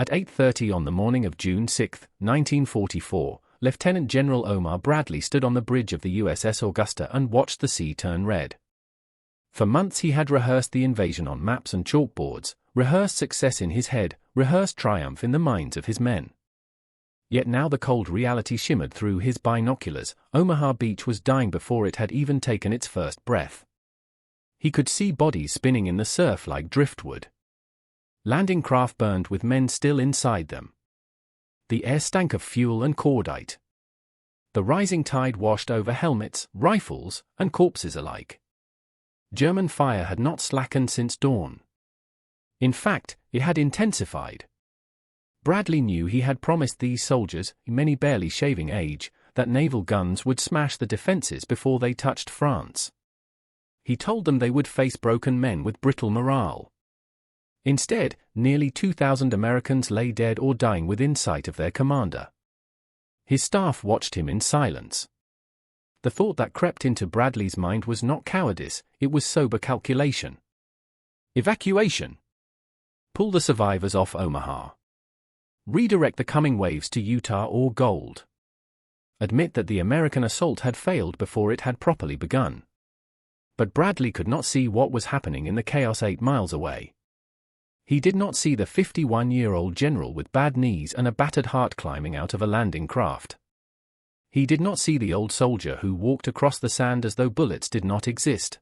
At 8:30 on the morning of June 6, 1944, Lieutenant General Omar Bradley stood on the bridge of the USS Augusta and watched the sea turn red. For months he had rehearsed the invasion on maps and chalkboards, rehearsed success in his head, rehearsed triumph in the minds of his men. Yet now the cold reality shimmered through his binoculars. Omaha Beach was dying before it had even taken its first breath. He could see bodies spinning in the surf like driftwood. Landing craft burned with men still inside them. The air stank of fuel and cordite. The rising tide washed over helmets, rifles, and corpses alike. German fire had not slackened since dawn. In fact, it had intensified. Bradley knew he had promised these soldiers, many barely shaving age, that naval guns would smash the defenses before they touched France. He told them they would face broken men with brittle morale. Instead, nearly 2,000 Americans lay dead or dying within sight of their commander. His staff watched him in silence. The thought that crept into Bradley's mind was not cowardice, it was sober calculation. Evacuation. Pull the survivors off Omaha. Redirect the coming waves to Utah or gold. Admit that the American assault had failed before it had properly begun. But Bradley could not see what was happening in the chaos 8 miles away. He did not see the 51-year-old general with bad knees and a battered heart climbing out of a landing craft. He did not see the old soldier who walked across the sand as though bullets did not exist.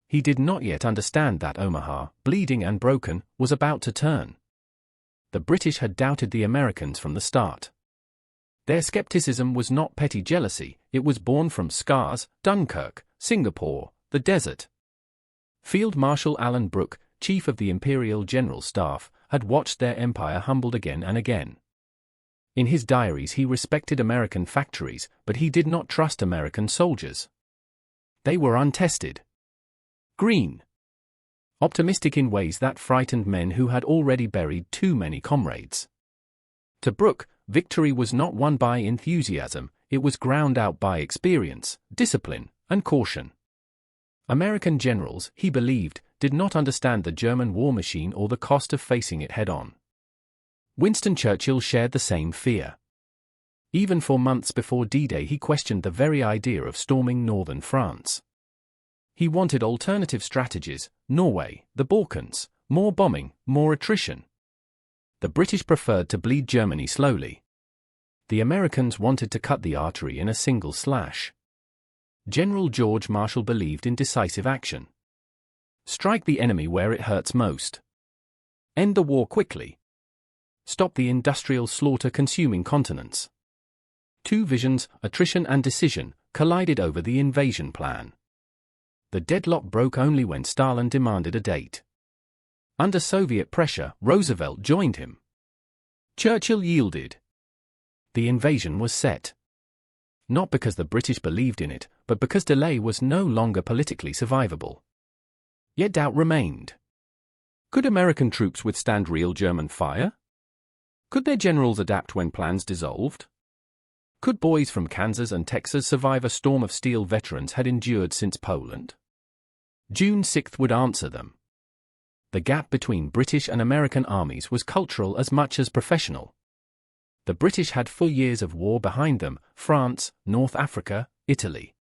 He did not yet understand that Omaha, bleeding and broken, was about to turn. The British had doubted the Americans from the start. Their skepticism was not petty jealousy, it was born from scars, Dunkirk, Singapore, the desert. Field Marshal Alan Brooke, chief of the Imperial General Staff, had watched their empire humbled again and again. In his diaries he respected American factories, but he did not trust American soldiers. They were untested. Green. Optimistic in ways that frightened men who had already buried too many comrades. To Brooke, victory was not won by enthusiasm, it was ground out by experience, discipline, and caution. American generals, he believed, did not understand the German war machine or the cost of facing it head-on. Winston Churchill shared the same fear. Even for months before D-Day he questioned the very idea of storming northern France. He wanted alternative strategies, Norway, the Balkans, more bombing, more attrition. The British preferred to bleed Germany slowly. The Americans wanted to cut the artery in a single slash. General George Marshall believed in decisive action. Strike the enemy where it hurts most. End the war quickly. Stop the industrial slaughter consuming continents. Two visions, attrition and decision, collided over the invasion plan. The deadlock broke only when Stalin demanded a date. Under Soviet pressure, Roosevelt joined him. Churchill yielded. The invasion was set. Not because the British believed in it, but because delay was no longer politically survivable. Yet doubt remained. Could American troops withstand real German fire? Could their generals adapt when plans dissolved? Could boys from Kansas and Texas survive a storm of steel veterans had endured since Poland? June 6 would answer them. The gap between British and American armies was cultural as much as professional. The British had 4 years of war behind them, France, North Africa, Italy.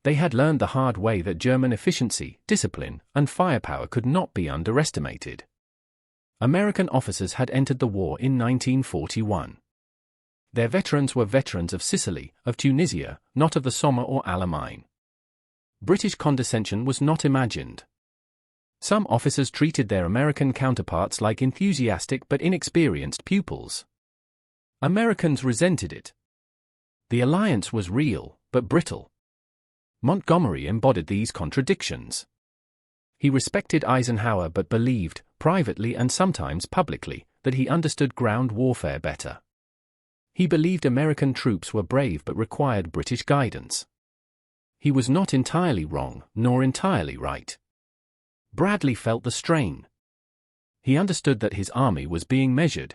They had learned the hard way that German efficiency, discipline, and firepower could not be underestimated. American officers had entered the war in 1941. Their veterans were veterans of Sicily, of Tunisia, not of the Somme or Alamein. British condescension was not imagined. Some officers treated their American counterparts like enthusiastic but inexperienced pupils. Americans resented it. The alliance was real, but brittle. Montgomery embodied these contradictions. He respected Eisenhower but believed, privately and sometimes publicly, that he understood ground warfare better. He believed American troops were brave but required British guidance. He was not entirely wrong, nor entirely right. Bradley felt the strain. He understood that his army was being measured,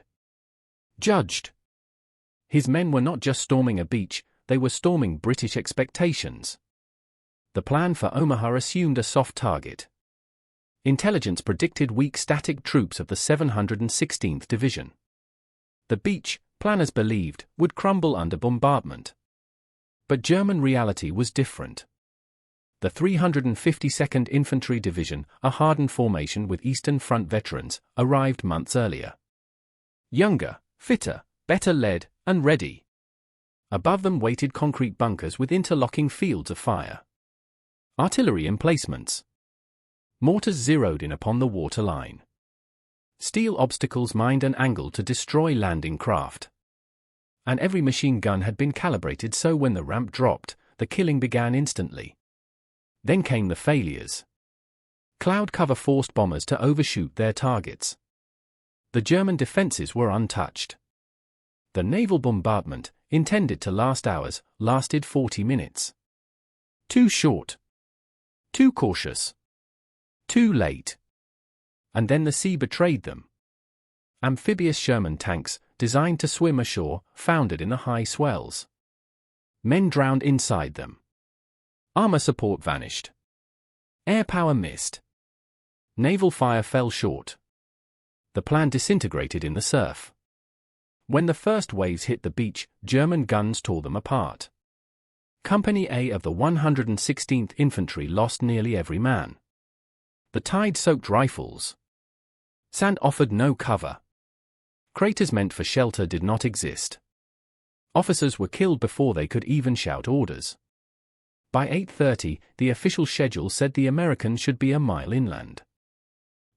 judged. His men were not just storming a beach, they were storming British expectations. The plan for Omaha assumed a soft target. Intelligence predicted weak static troops of the 716th Division. The beach, planners believed, would crumble under bombardment. But German reality was different. The 352nd Infantry Division, a hardened formation with Eastern Front veterans, arrived months earlier. Younger, fitter, better led, and ready. Above them waited concrete bunkers with interlocking fields of fire. Artillery emplacements. Mortars zeroed in upon the waterline. Steel obstacles mined and angled to destroy landing craft. And every machine gun had been calibrated so when the ramp dropped, the killing began instantly. Then came the failures. Cloud cover forced bombers to overshoot their targets. The German defenses were untouched. The naval bombardment, intended to last hours, lasted 40 minutes. Too short. Too cautious. Too late. And then the sea betrayed them. Amphibious Sherman tanks, designed to swim ashore, foundered in the high swells. Men drowned inside them. Armor support vanished. Air power missed. Naval fire fell short. The plan disintegrated in the surf. When the first waves hit the beach, German guns tore them apart. Company A of the 116th Infantry lost nearly every man. The tide soaked rifles. Sand offered no cover. Craters meant for shelter did not exist. Officers were killed before they could even shout orders. By 8:30, the official schedule said the Americans should be a mile inland.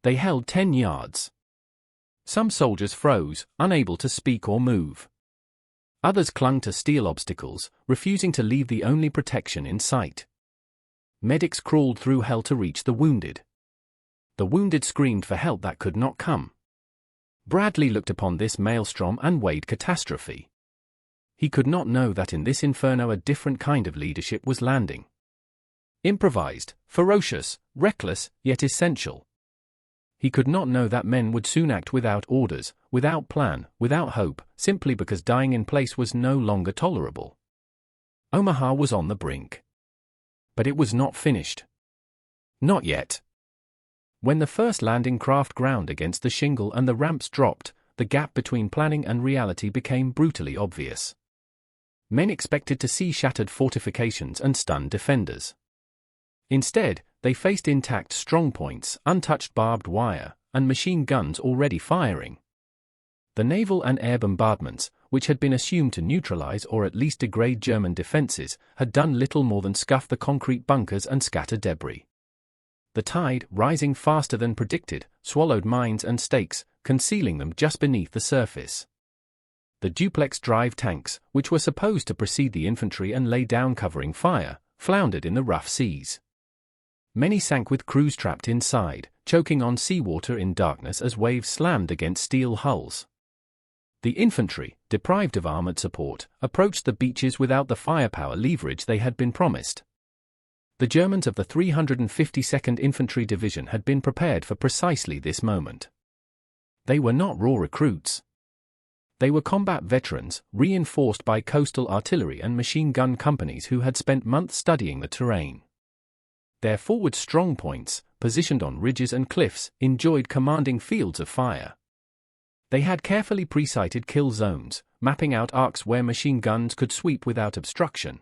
They held 10 yards. Some soldiers froze, unable to speak or move. Others clung to steel obstacles, refusing to leave the only protection in sight. Medics crawled through hell to reach the wounded. The wounded screamed for help that could not come. Bradley looked upon this maelstrom and weighed catastrophe. He could not know that in this inferno a different kind of leadership was landing. Improvised, ferocious, reckless, yet essential. He could not know that men would soon act without orders, without plan, without hope, simply because dying in place was no longer tolerable. Omaha was on the brink. But it was not finished. Not yet. When the first landing craft ground against the shingle and the ramps dropped, the gap between planning and reality became brutally obvious. Men expected to see shattered fortifications and stunned defenders. Instead, they faced intact strongpoints, untouched barbed wire, and machine guns already firing. The naval and air bombardments, which had been assumed to neutralize or at least degrade German defenses, had done little more than scuff the concrete bunkers and scatter debris. The tide, rising faster than predicted, swallowed mines and stakes, concealing them just beneath the surface. The duplex drive tanks, which were supposed to precede the infantry and lay down covering fire, floundered in the rough seas. Many sank with crews trapped inside, choking on seawater in darkness as waves slammed against steel hulls. The infantry, deprived of armored support, approached the beaches without the firepower leverage they had been promised. The Germans of the 352nd Infantry Division had been prepared for precisely this moment. They were not raw recruits. They were combat veterans, reinforced by coastal artillery and machine gun companies who had spent months studying the terrain. Their forward strongpoints, positioned on ridges and cliffs, enjoyed commanding fields of fire. They had carefully pre-sighted kill zones, mapping out arcs where machine guns could sweep without obstruction.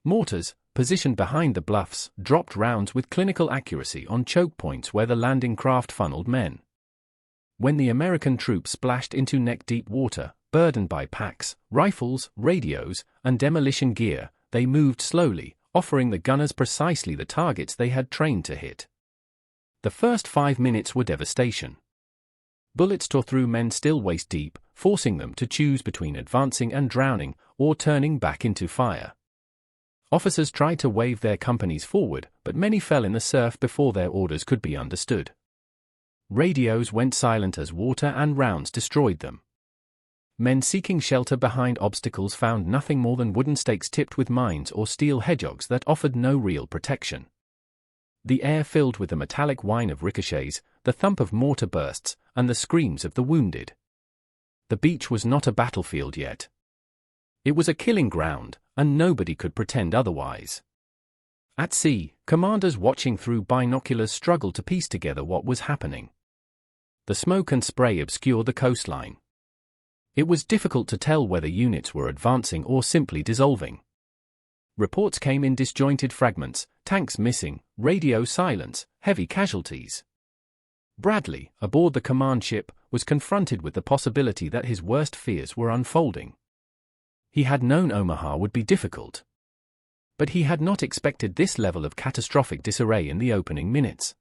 Mortars, positioned behind the bluffs, dropped rounds with clinical accuracy on choke points where the landing craft funneled men. When the American troops splashed into neck-deep water, burdened by packs, rifles, radios, and demolition gear, they moved slowly, offering the gunners precisely the targets they had trained to hit. The first 5 minutes were devastation. Bullets tore through men still waist-deep, forcing them to choose between advancing and drowning, or turning back into fire. Officers tried to wave their companies forward, but many fell in the surf before their orders could be understood. Radios went silent as water and rounds destroyed them. Men seeking shelter behind obstacles found nothing more than wooden stakes tipped with mines or steel hedgehogs that offered no real protection. The air filled with the metallic whine of ricochets, the thump of mortar bursts, and the screams of the wounded. The beach was not a battlefield yet. It was a killing ground, and nobody could pretend otherwise. At sea, commanders watching through binoculars struggled to piece together what was happening. The smoke and spray obscured the coastline. It was difficult to tell whether units were advancing or simply dissolving. Reports came in disjointed fragments: tanks missing, radio silence, heavy casualties. Bradley, aboard the command ship, was confronted with the possibility that his worst fears were unfolding. He had known Omaha would be difficult, but he had not expected this level of catastrophic disarray in the opening minutes.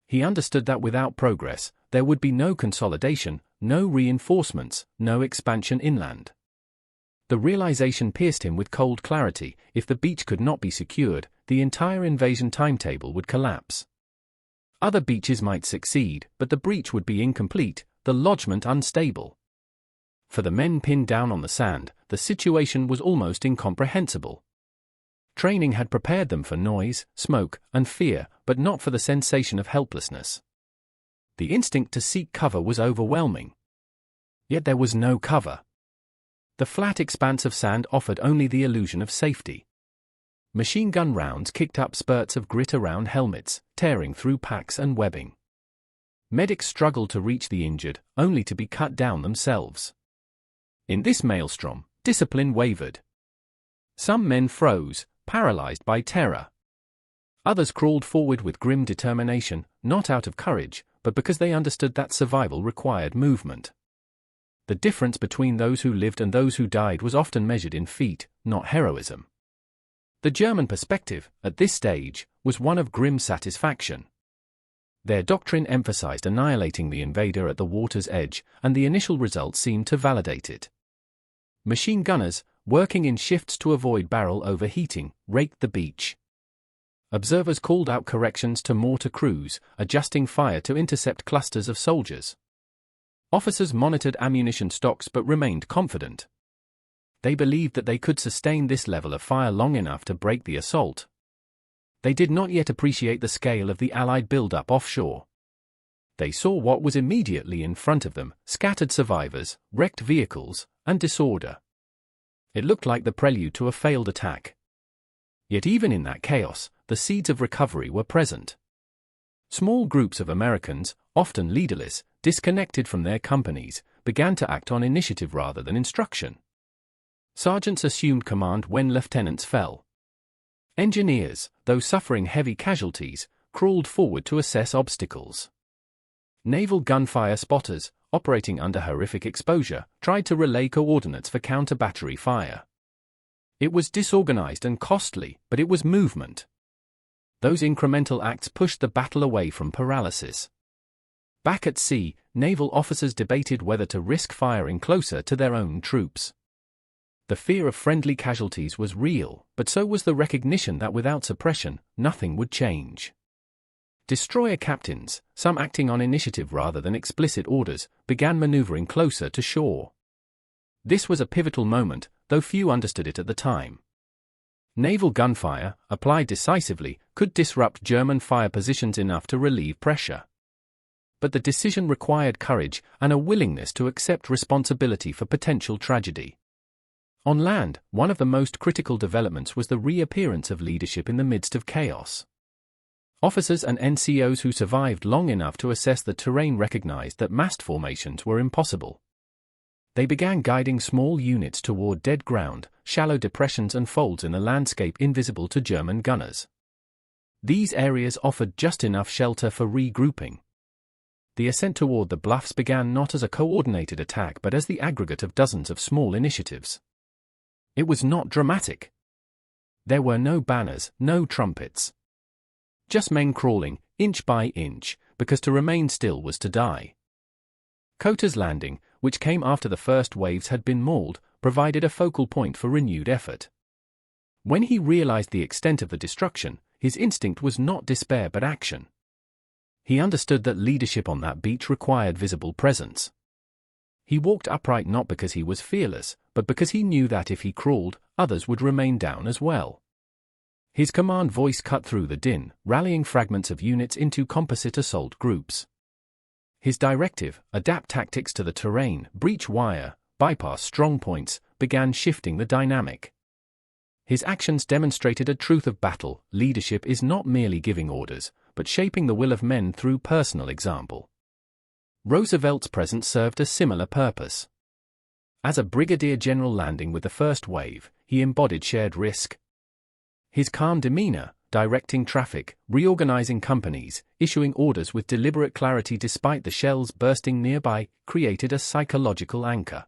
He understood that without progress, there would be no consolidation, no reinforcements, no expansion inland. The realization pierced him with cold clarity: if the beach could not be secured, the entire invasion timetable would collapse. Other beaches might succeed, but the breach would be incomplete, the lodgment unstable. For the men pinned down on the sand, the situation was almost incomprehensible. Training had prepared them for noise, smoke, and fear, but not for the sensation of helplessness. The instinct to seek cover was overwhelming. Yet there was no cover. The flat expanse of sand offered only the illusion of safety. Machine gun rounds kicked up spurts of grit around helmets, tearing through packs and webbing. Medics struggled to reach the injured, only to be cut down themselves. In this maelstrom, discipline wavered. Some men froze, paralyzed by terror. Others crawled forward with grim determination, not out of courage, but because they understood that survival required movement. The difference between those who lived and those who died was often measured in feat, not heroism. The German perspective, at this stage, was one of grim satisfaction. Their doctrine emphasized annihilating the invader at the water's edge, and the initial results seemed to validate it. Machine gunners, working in shifts to avoid barrel overheating, raked the beach. Observers called out corrections to mortar crews, adjusting fire to intercept clusters of soldiers. Officers monitored ammunition stocks but remained confident. They believed that they could sustain this level of fire long enough to break the assault. They did not yet appreciate the scale of the Allied build-up offshore. They saw what was immediately in front of them: scattered survivors, wrecked vehicles, and disorder. It looked like the prelude to a failed attack. Yet even in that chaos, the seeds of recovery were present. Small groups of Americans, often leaderless, disconnected from their companies, began to act on initiative rather than instruction. Sergeants assumed command when lieutenants fell. Engineers, though suffering heavy casualties, crawled forward to assess obstacles. Naval gunfire spotters, operating under horrific exposure, tried to relay coordinates for counter-battery fire. It was disorganized and costly, but it was movement. Those incremental acts pushed the battle away from paralysis. Back at sea, naval officers debated whether to risk firing closer to their own troops. The fear of friendly casualties was real, but so was the recognition that without suppression, nothing would change. Destroyer captains, some acting on initiative rather than explicit orders, began maneuvering closer to shore. This was a pivotal moment, though few understood it at the time. Naval gunfire, applied decisively, could disrupt German fire positions enough to relieve pressure. But the decision required courage and a willingness to accept responsibility for potential tragedy. On land, one of the most critical developments was the reappearance of leadership in the midst of chaos. Officers and NCOs who survived long enough to assess the terrain recognized that massed formations were impossible. They began guiding small units toward dead ground, shallow depressions and folds in the landscape invisible to German gunners. These areas offered just enough shelter for regrouping. The ascent toward the bluffs began not as a coordinated attack but as the aggregate of dozens of small initiatives. It was not dramatic. There were no banners, no trumpets. Just men crawling, inch by inch, because to remain still was to die. Cota's landing, which came after the first waves had been mauled, provided a focal point for renewed effort. When he realized the extent of the destruction, his instinct was not despair but action. He understood that leadership on that beach required visible presence. He walked upright not because he was fearless, but because he knew that if he crawled, others would remain down as well. His command voice cut through the din, rallying fragments of units into composite assault groups. His directive, adapt tactics to the terrain, breach wire, bypass strong points, began shifting the dynamic. His actions demonstrated a truth of battle. Leadership is not merely giving orders, but shaping the will of men through personal example. Roosevelt's presence served a similar purpose. As a brigadier general landing with the first wave, he embodied shared risk. His calm demeanor, directing traffic, reorganizing companies, issuing orders with deliberate clarity despite the shells bursting nearby, created a psychological anchor.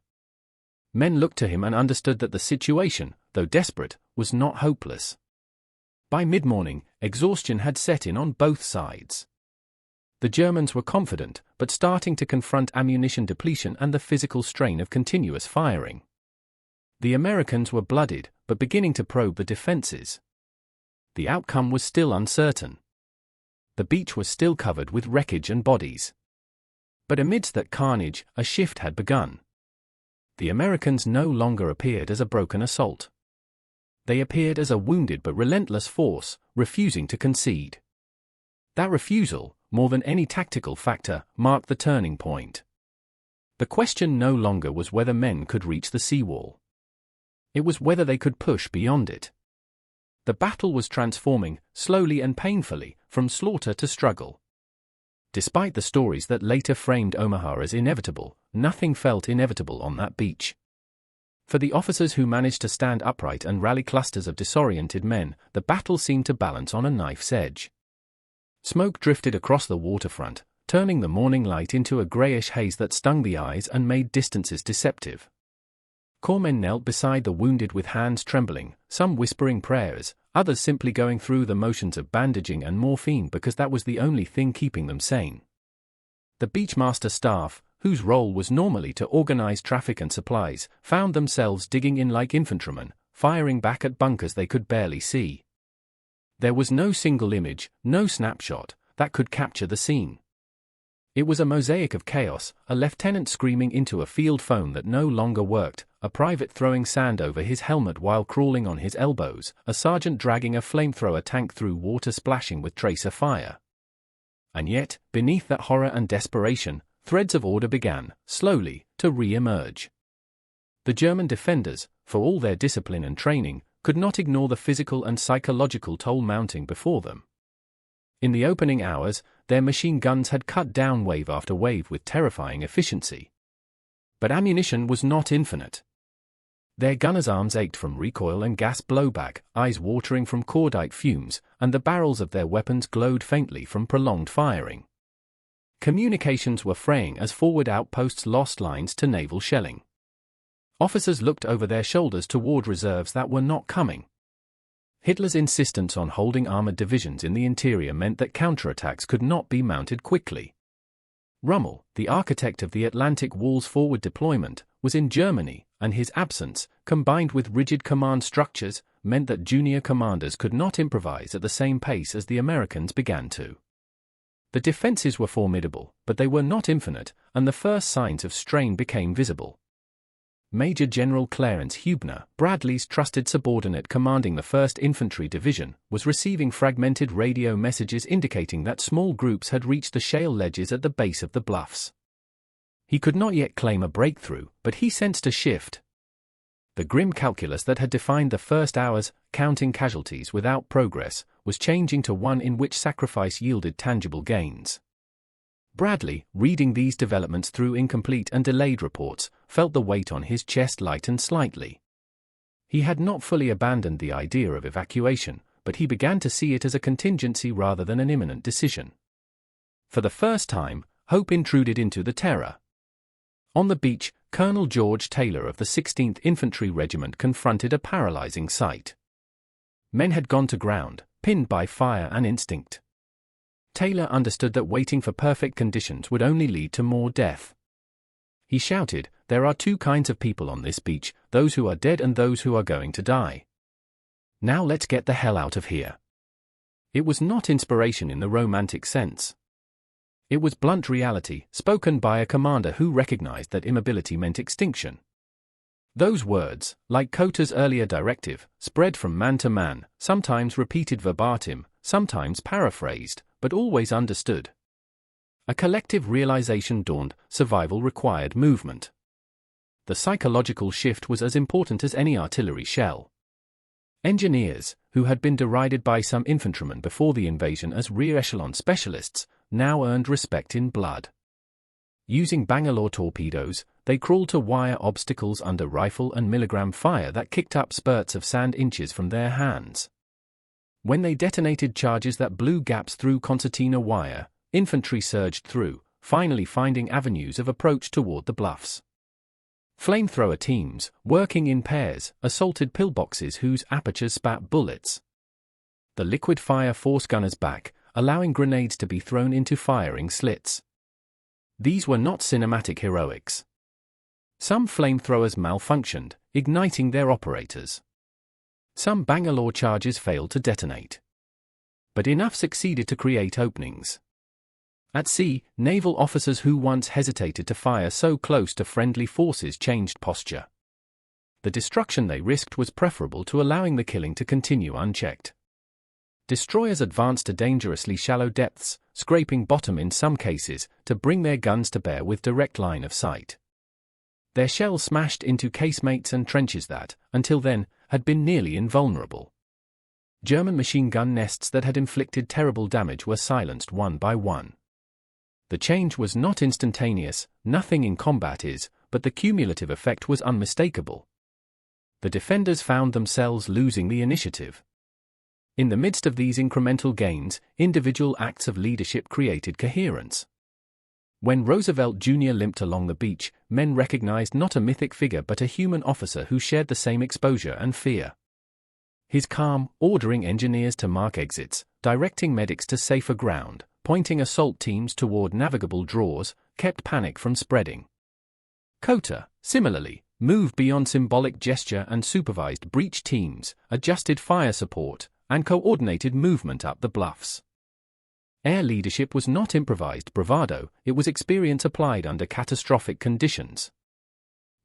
Men looked to him and understood that the situation, though desperate, was not hopeless. By mid-morning, exhaustion had set in on both sides. The Germans were confident, but starting to confront ammunition depletion and the physical strain of continuous firing. The Americans were blooded, but beginning to probe the defenses. The outcome was still uncertain. The beach was still covered with wreckage and bodies. But amidst that carnage, a shift had begun. The Americans no longer appeared as a broken assault. They appeared as a wounded but relentless force, refusing to concede. That refusal, more than any tactical factor, marked the turning point. The question no longer was whether men could reach the seawall. It was whether they could push beyond it. The battle was transforming, slowly and painfully, from slaughter to struggle. Despite the stories that later framed Omaha as inevitable, nothing felt inevitable on that beach. For the officers who managed to stand upright and rally clusters of disoriented men, the battle seemed to balance on a knife's edge. Smoke drifted across the waterfront, turning the morning light into a grayish haze that stung the eyes and made distances deceptive. Corpsmen knelt beside the wounded with hands trembling, some whispering prayers, others simply going through the motions of bandaging and morphine because that was the only thing keeping them sane. The beachmaster staff, whose role was normally to organize traffic and supplies, found themselves digging in like infantrymen, firing back at bunkers they could barely see. There was no single image, no snapshot, that could capture the scene. It was a mosaic of chaos, a lieutenant screaming into a field phone that no longer worked, a private throwing sand over his helmet while crawling on his elbows, a sergeant dragging a flamethrower tank through water splashing with tracer fire. And yet, beneath that horror and desperation, threads of order began, slowly, to re-emerge. The German defenders, for all their discipline and training, could not ignore the physical and psychological toll mounting before them. In the opening hours, their machine guns had cut down wave after wave with terrifying efficiency. But ammunition was not infinite. Their gunners' arms ached from recoil and gas blowback, eyes watering from cordite fumes, and the barrels of their weapons glowed faintly from prolonged firing. Communications were fraying as forward outposts lost lines to naval shelling. Officers looked over their shoulders toward reserves that were not coming. Hitler's insistence on holding armored divisions in the interior meant that counterattacks could not be mounted quickly. Rommel, the architect of the Atlantic Wall's forward deployment, was in Germany, and his absence, combined with rigid command structures, meant that junior commanders could not improvise at the same pace as the Americans began to. The defenses were formidable, but they were not infinite, and the first signs of strain became visible. Major General Clarence Hubner, Bradley's trusted subordinate commanding the 1st Infantry Division, was receiving fragmented radio messages indicating that small groups had reached the shale ledges at the base of the bluffs. He could not yet claim a breakthrough, but he sensed a shift. The grim calculus that had defined the first hours, counting casualties without progress, was changing to one in which sacrifice yielded tangible gains. Bradley, reading these developments through incomplete and delayed reports, felt the weight on his chest lighten slightly. He had not fully abandoned the idea of evacuation, but he began to see it as a contingency rather than an imminent decision. For the first time, hope intruded into the terror. On the beach, Colonel George Taylor of the 16th Infantry Regiment confronted a paralyzing sight. Men had gone to ground, pinned by fire and instinct. Taylor understood that waiting for perfect conditions would only lead to more death. He shouted, "There are two kinds of people on this beach, those who are dead and those who are going to die. Now let's get the hell out of here." It was not inspiration in the romantic sense. It was blunt reality, spoken by a commander who recognized that immobility meant extinction. Those words, like Cota's earlier directive, spread from man to man, sometimes repeated verbatim, sometimes paraphrased, but always understood. A collective realization dawned: survival required movement. The psychological shift was as important as any artillery shell. Engineers, who had been derided by some infantrymen before the invasion as rear-echelon specialists, now earned respect in blood. Using Bangalore torpedoes, they crawled to wire obstacles under rifle and milligram fire that kicked up spurts of sand inches from their hands. When they detonated charges that blew gaps through concertina wire, infantry surged through, finally finding avenues of approach toward the bluffs. Flamethrower teams, working in pairs, assaulted pillboxes whose apertures spat bullets. The liquid fire forced gunners back, allowing grenades to be thrown into firing slits. These were not cinematic heroics. Some flamethrowers malfunctioned, igniting their operators. Some Bangalore charges failed to detonate. But enough succeeded to create openings. At sea, naval officers who once hesitated to fire so close to friendly forces changed posture. The destruction they risked was preferable to allowing the killing to continue unchecked. Destroyers advanced to dangerously shallow depths, scraping bottom in some cases, to bring their guns to bear with direct line of sight. Their shells smashed into casemates and trenches that, until then, had been nearly invulnerable. German machine gun nests that had inflicted terrible damage were silenced one by one. The change was not instantaneous, nothing in combat is, but the cumulative effect was unmistakable. The defenders found themselves losing the initiative. In the midst of these incremental gains, individual acts of leadership created coherence. When Roosevelt Jr. limped along the beach, men recognized not a mythic figure but a human officer who shared the same exposure and fear. His calm, ordering engineers to mark exits, directing medics to safer ground, pointing assault teams toward navigable draws, kept panic from spreading. Cota, similarly, moved beyond symbolic gesture and supervised breach teams, adjusted fire support, and coordinated movement up the bluffs. Air leadership was not improvised bravado, it was experience applied under catastrophic conditions.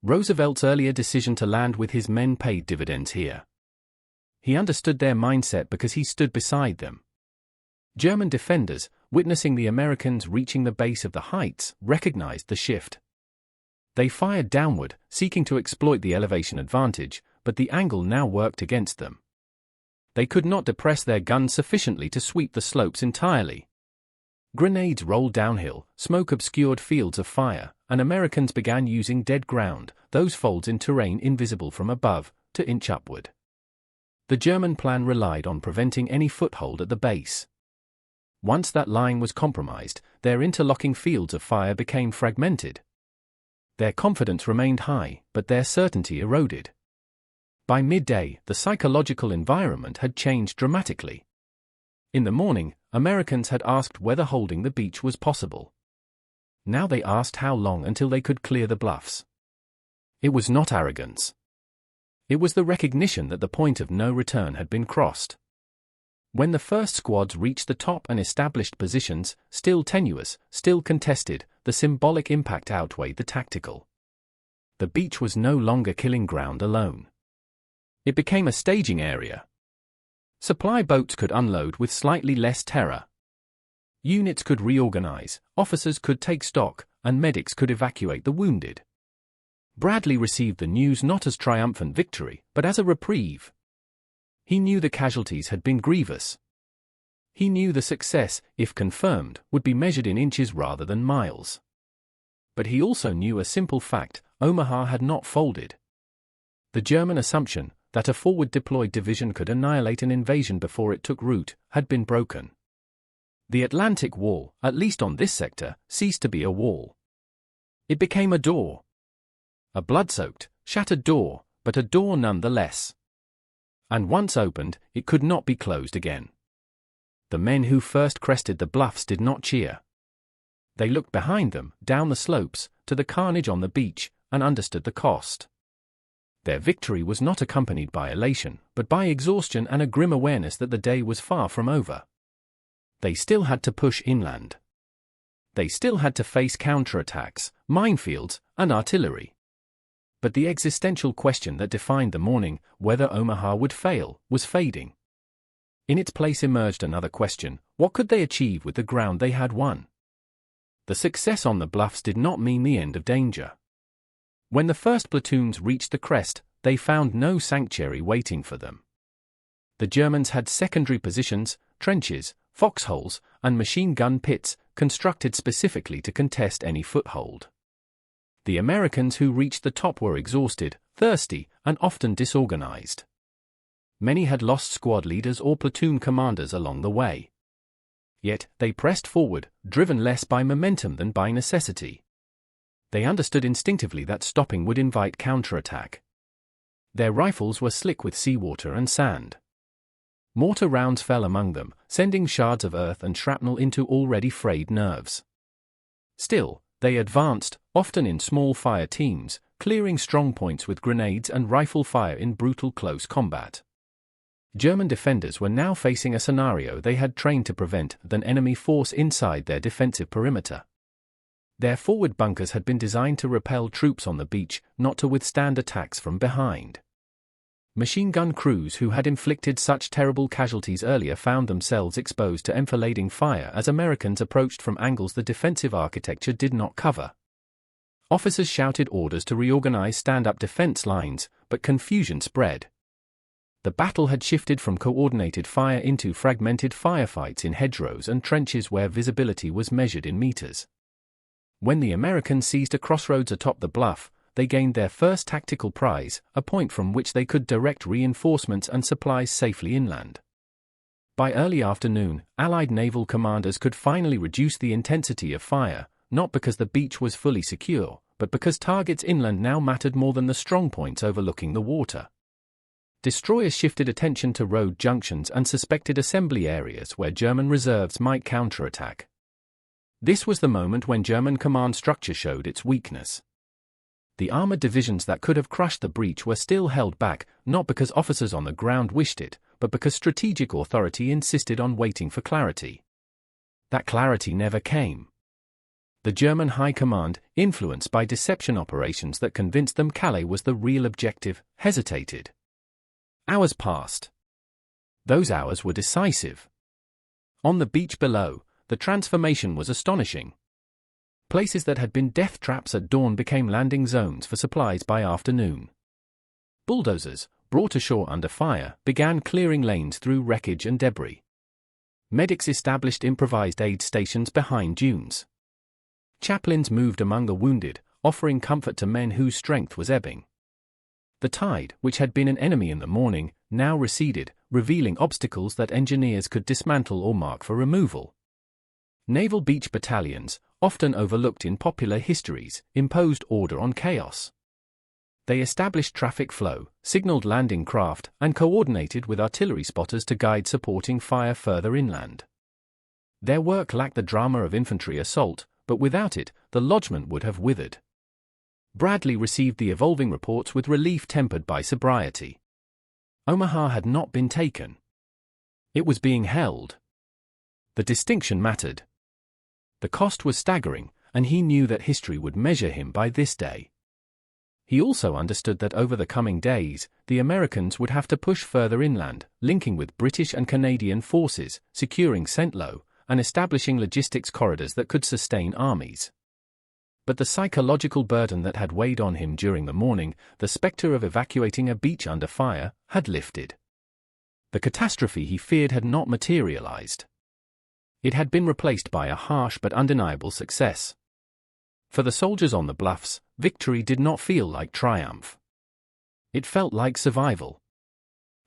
Roosevelt's earlier decision to land with his men paid dividends here. He understood their mindset because he stood beside them. German defenders, witnessing the Americans reaching the base of the heights, recognized the shift. They fired downward, seeking to exploit the elevation advantage, but the angle now worked against them. They could not depress their guns sufficiently to sweep the slopes entirely. Grenades rolled downhill, smoke obscured fields of fire, and Americans began using dead ground, those folds in terrain invisible from above, to inch upward. The German plan relied on preventing any foothold at the base. Once that line was compromised, their interlocking fields of fire became fragmented. Their confidence remained high, but their certainty eroded. By midday, the psychological environment had changed dramatically. In the morning, Americans had asked whether holding the beach was possible. Now they asked how long until they could clear the bluffs. It was not arrogance. It was the recognition that the point of no return had been crossed. When the first squads reached the top and established positions, still tenuous, still contested, the symbolic impact outweighed the tactical. The beach was no longer killing ground alone. It became a staging area. Supply boats could unload with slightly less terror. Units could reorganize, officers could take stock, and medics could evacuate the wounded. Bradley received the news not as triumphant victory, but as a reprieve. He knew the casualties had been grievous. He knew the success, if confirmed, would be measured in inches rather than miles. But he also knew a simple fact: Omaha had not folded. The German assumption that a forward-deployed division could annihilate an invasion before it took root had been broken. The Atlantic Wall, at least on this sector, ceased to be a wall. It became a door. A blood-soaked, shattered door, but a door nonetheless. And once opened, it could not be closed again. The men who first crested the bluffs did not cheer. They looked behind them, down the slopes, to the carnage on the beach, and understood the cost. Their victory was not accompanied by elation, but by exhaustion and a grim awareness that the day was far from over. They still had to push inland. They still had to face counterattacks, minefields, and artillery. But the existential question that defined the morning, whether Omaha would fail, was fading. In its place emerged another question: what could they achieve with the ground they had won? The success on the bluffs did not mean the end of danger. When the first platoons reached the crest, they found no sanctuary waiting for them. The Germans had secondary positions, trenches, foxholes, and machine gun pits, constructed specifically to contest any foothold. The Americans who reached the top were exhausted, thirsty, and often disorganized. Many had lost squad leaders or platoon commanders along the way. Yet, they pressed forward, driven less by momentum than by necessity. They understood instinctively that stopping would invite counterattack. Their rifles were slick with seawater and sand. Mortar rounds fell among them, sending shards of earth and shrapnel into already frayed nerves. Still, they advanced, often in small fire teams, clearing strong points with grenades and rifle fire in brutal close combat. German defenders were now facing a scenario they had trained to prevent: an enemy force inside their defensive perimeter. Their forward bunkers had been designed to repel troops on the beach, not to withstand attacks from behind. Machine gun crews who had inflicted such terrible casualties earlier found themselves exposed to enfilading fire as Americans approached from angles the defensive architecture did not cover. Officers shouted orders to reorganize stand-up defense lines, but confusion spread. The battle had shifted from coordinated fire into fragmented firefights in hedgerows and trenches where visibility was measured in meters. When the Americans seized a crossroads atop the bluff, they gained their first tactical prize, a point from which they could direct reinforcements and supplies safely inland. By early afternoon, Allied naval commanders could finally reduce the intensity of fire, not because the beach was fully secure, but because targets inland now mattered more than the strongpoints overlooking the water. Destroyers shifted attention to road junctions and suspected assembly areas where German reserves might counterattack. This was the moment when German command structure showed its weakness. The armored divisions that could have crushed the breach were still held back, not because officers on the ground wished it, but because strategic authority insisted on waiting for clarity. That clarity never came. The German High Command, influenced by deception operations that convinced them Calais was the real objective, hesitated. Hours passed. Those hours were decisive. On the beach below, the transformation was astonishing. Places that had been death traps at dawn became landing zones for supplies by afternoon. Bulldozers, brought ashore under fire, began clearing lanes through wreckage and debris. Medics established improvised aid stations behind dunes. Chaplains moved among the wounded, offering comfort to men whose strength was ebbing. The tide, which had been an enemy in the morning, now receded, revealing obstacles that engineers could dismantle or mark for removal. Naval beach battalions, often overlooked in popular histories, imposed order on chaos. They established traffic flow, signaled landing craft, and coordinated with artillery spotters to guide supporting fire further inland. Their work lacked the drama of infantry assault, but without it, the lodgment would have withered. Bradley received the evolving reports with relief tempered by sobriety. Omaha had not been taken. It was being held. The distinction mattered. The cost was staggering, and he knew that history would measure him by this day. He also understood that over the coming days, the Americans would have to push further inland, linking with British and Canadian forces, securing Saint-Lô, and establishing logistics corridors that could sustain armies. But the psychological burden that had weighed on him during the morning, the specter of evacuating a beach under fire, had lifted. The catastrophe he feared had not materialized. It had been replaced by a harsh but undeniable success. For the soldiers on the bluffs, victory did not feel like triumph. It felt like survival.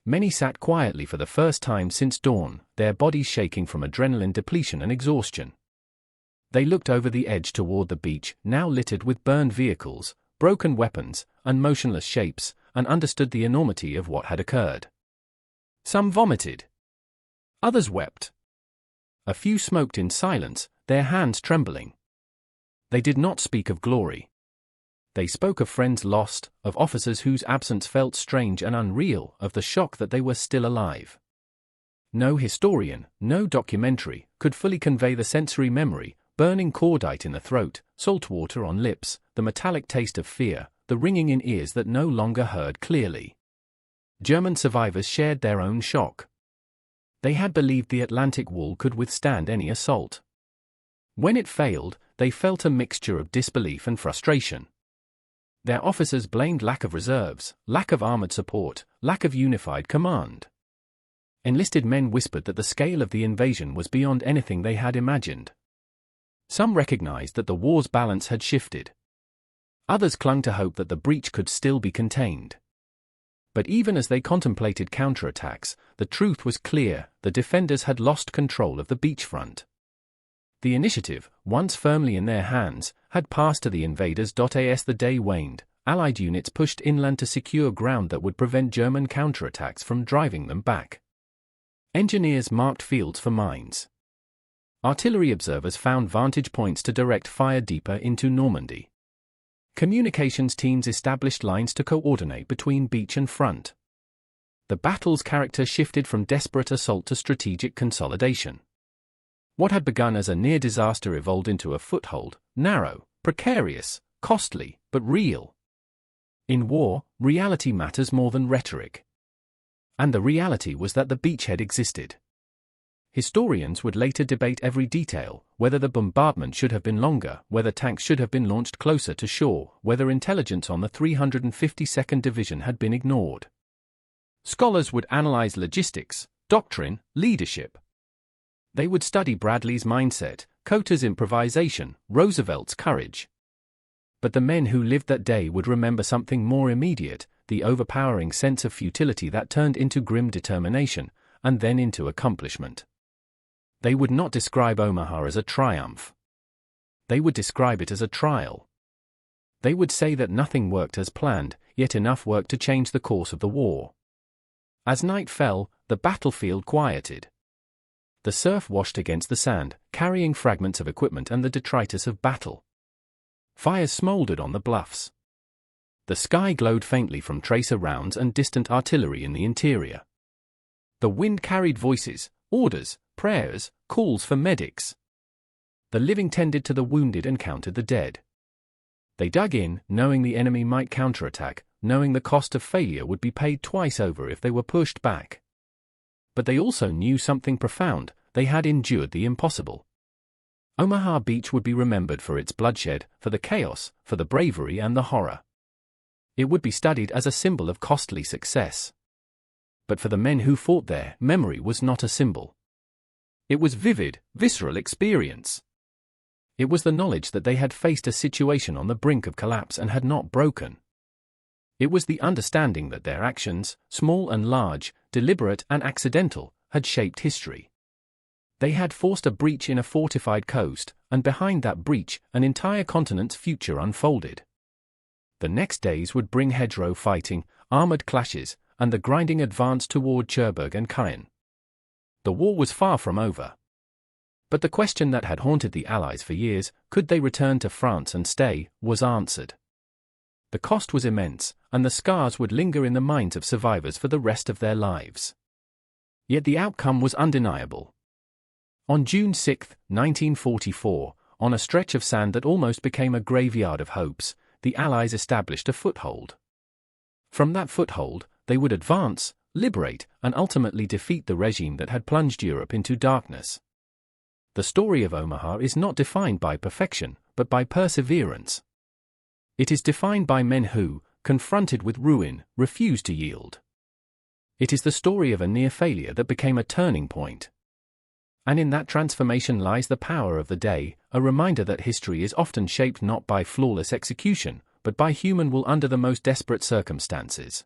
Many sat quietly for the first time since dawn, their bodies shaking from adrenaline depletion and exhaustion. They looked over the edge toward the beach, now littered with burned vehicles, broken weapons, and motionless shapes, and understood the enormity of what had occurred. Some vomited. Others wept. A few smoked in silence, their hands trembling. They did not speak of glory. They spoke of friends lost, of officers whose absence felt strange and unreal, of the shock that they were still alive. No historian, no documentary, could fully convey the sensory memory: burning cordite in the throat, salt water on lips, the metallic taste of fear, the ringing in ears that no longer heard clearly. German survivors shared their own shock. They had believed the Atlantic Wall could withstand any assault. When it failed, they felt a mixture of disbelief and frustration. Their officers blamed lack of reserves, lack of armored support, lack of unified command. Enlisted men whispered that the scale of the invasion was beyond anything they had imagined. Some recognized that the war's balance had shifted. Others clung to hope that the breach could still be contained. But even as they contemplated counterattacks, the truth was clear: the defenders had lost control of the beachfront. The initiative, once firmly in their hands, had passed to the invaders. As the day waned, Allied units pushed inland to secure ground that would prevent German counterattacks from driving them back. Engineers marked fields for mines. Artillery observers found vantage points to direct fire deeper into Normandy. Communications teams established lines to coordinate between beach and front. The battle's character shifted from desperate assault to strategic consolidation. What had begun as a near disaster evolved into a foothold, narrow, precarious, costly, but real. In war, reality matters more than rhetoric. And the reality was that the beachhead existed. Historians would later debate every detail: whether the bombardment should have been longer, whether tanks should have been launched closer to shore, whether intelligence on the 352nd Division had been ignored. Scholars would analyze logistics, doctrine, leadership. They would study Bradley's mindset, Cota's improvisation, Roosevelt's courage. But the men who lived that day would remember something more immediate: the overpowering sense of futility that turned into grim determination, and then into accomplishment. They would not describe Omaha as a triumph. They would describe it as a trial. They would say that nothing worked as planned, yet enough worked to change the course of the war. As night fell, the battlefield quieted. The surf washed against the sand, carrying fragments of equipment and the detritus of battle. Fires smoldered on the bluffs. The sky glowed faintly from tracer rounds and distant artillery in the interior. The wind carried voices, orders, prayers, calls for medics. The living tended to the wounded and counted the dead. They dug in, knowing the enemy might counterattack, knowing the cost of failure would be paid twice over if they were pushed back. But they also knew something profound: they had endured the impossible. Omaha Beach would be remembered for its bloodshed, for the chaos, for the bravery and the horror. It would be studied as a symbol of costly success. But for the men who fought there, memory was not a symbol. It was vivid, visceral experience. It was the knowledge that they had faced a situation on the brink of collapse and had not broken. It was the understanding that their actions, small and large, deliberate and accidental, had shaped history. They had forced a breach in a fortified coast, and behind that breach, an entire continent's future unfolded. The next days would bring hedgerow fighting, armored clashes, and the grinding advance toward Cherbourg and Caen. The war was far from over. But the question that had haunted the Allies for years, could they return to France and stay, was answered. The cost was immense, and the scars would linger in the minds of survivors for the rest of their lives. Yet the outcome was undeniable. On June 6, 1944, on a stretch of sand that almost became a graveyard of hopes, the Allies established a foothold. From that foothold, they would advance, liberate, and ultimately defeat the regime that had plunged Europe into darkness. The story of Omaha is not defined by perfection, but by perseverance. It is defined by men who, confronted with ruin, refused to yield. It is the story of a near failure that became a turning point. And in that transformation lies the power of the day, a reminder that history is often shaped not by flawless execution, but by human will under the most desperate circumstances.